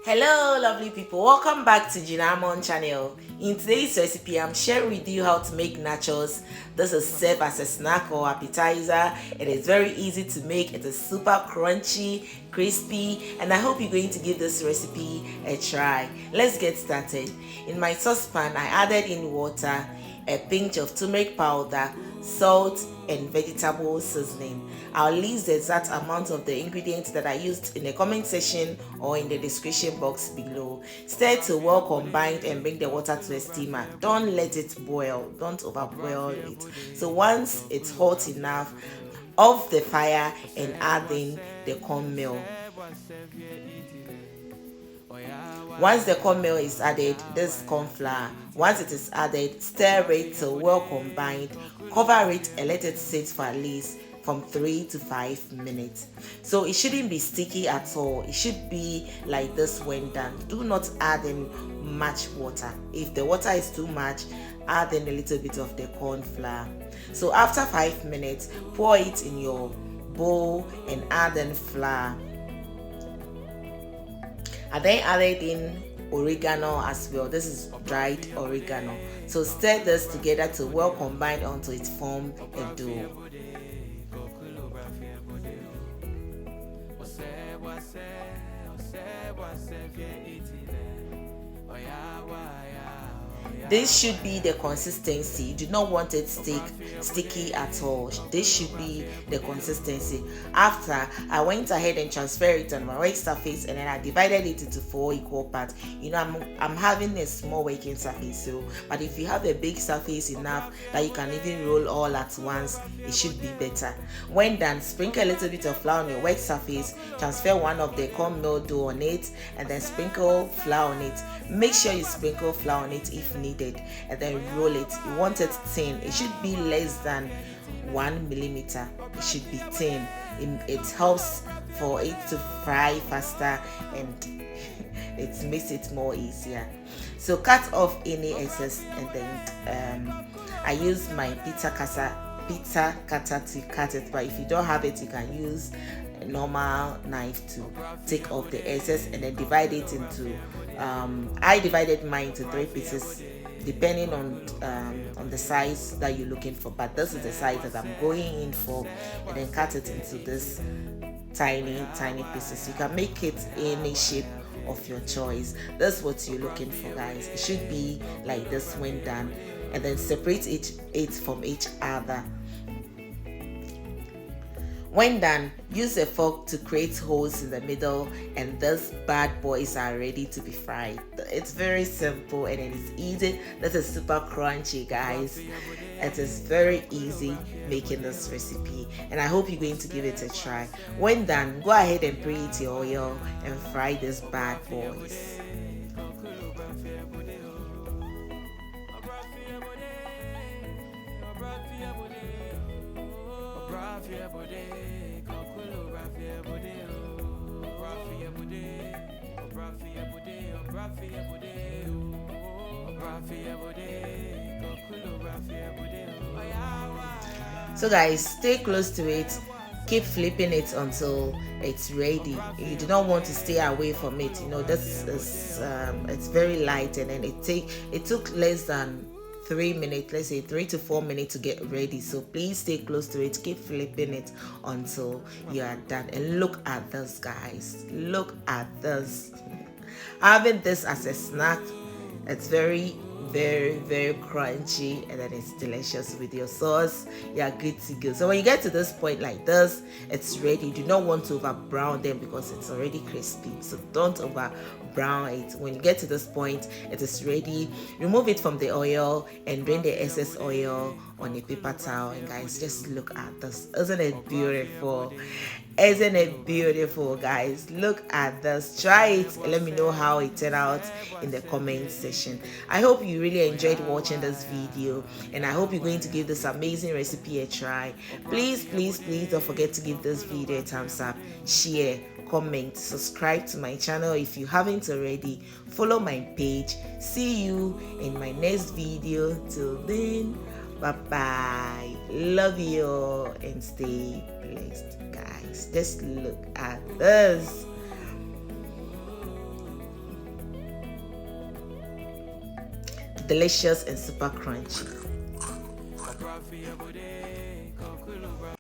Hello lovely people, welcome back to Jinamon channel. In today's recipe I'm sharing with you how to make nachos. This is served as a snack or appetizer. It is very easy to make. It is super crunchy, crispy, and I hope you're going to give this recipe a try. Let's get started. In my saucepan I added in water, a pinch of turmeric powder, salt, and vegetable seasoning. I'll list the exact amount of the ingredients that I used in the comment section or in the description box below. Stir till well combined and bring the water to a steamer. Don't let it boil, don't overboil it. So once it's hot enough, off the fire and add in the cornmeal. Once the cornmeal is added, this corn flour, once it is added, stir it till well combined, cover it and let it sit for at least from 3 to 5 minutes. So it shouldn't be sticky at all. It should be like this when done. Do not add in much water. If the water is too much, add in a little bit of the corn flour. So after 5 minutes, pour it in your bowl and add in flour. I then added in oregano as well. This is dried oregano. So stir this together to well combine until it forms a dough. This should be the consistency. You do not want it sticky at all. This should be the consistency. After, I went ahead and transferred it on my work surface, and then I divided it into 4 equal parts. You know, I'm having a small working surface, so but if you have a big surface enough that you can even roll all at once, it should be better. When done, sprinkle a little bit of flour on your work surface, transfer one of the cornmeal dough on it, and then sprinkle flour on it. Make sure you sprinkle flour on it if needed, and then roll it. You want it thin. It should be less than 1 millimeter. It should be thin. It helps for it to fry faster, and it makes it more easier. So cut off any excess, and then I use my pizza cutter to cut it, but if you don't have it, you can use a normal knife to take off the excess and then divide it into I divided mine into 3 pieces depending on the size that you're looking for, but this is the size that I'm going in for, and then cut it into this tiny pieces. You can make it any shape of your choice. That's what you're looking for, guys. It should be like this when done, and then separate it from each other. When done, use a fork to create holes in the middle, and these bad boys are ready to be fried. It's very simple and it is easy. This is super crunchy, guys. It is very easy making this recipe, and I hope you're going to give it a try. When done, go ahead and preheat your oil and fry these bad boys. So guys, stay close to it. Keep flipping it until it's ready. You do not want to stay away from it. You know, this is it's very light, and then it took less than 3 minutes, let's say 3 to 4 minutes to get ready. So please stay close to it. Keep flipping it until you are done. And look at this, guys. Look at this. Having this as a snack, it's very crunchy, and then it's delicious with your sauce. You are good to go. So when you get to this point like this, it's ready. You do not want to over brown them because it's already crispy, so don't over brown it. When you get to this point, it is ready. Remove it from the oil and drain the excess oil on a paper towel. And guys, just look at this. Isn't it beautiful? Isn't it beautiful, guys? Look at this. Try it and let me know how it turned out in the comment section. I hope you really enjoyed watching this video, and I hope you're going to give this amazing recipe a try. Please don't forget to give this video a thumbs up, share, comment, subscribe to my channel if you haven't already, follow my page. See you in my next video. Till then, bye bye. Love you all and stay blessed, guys. Just look at this. delicious and super crunchy.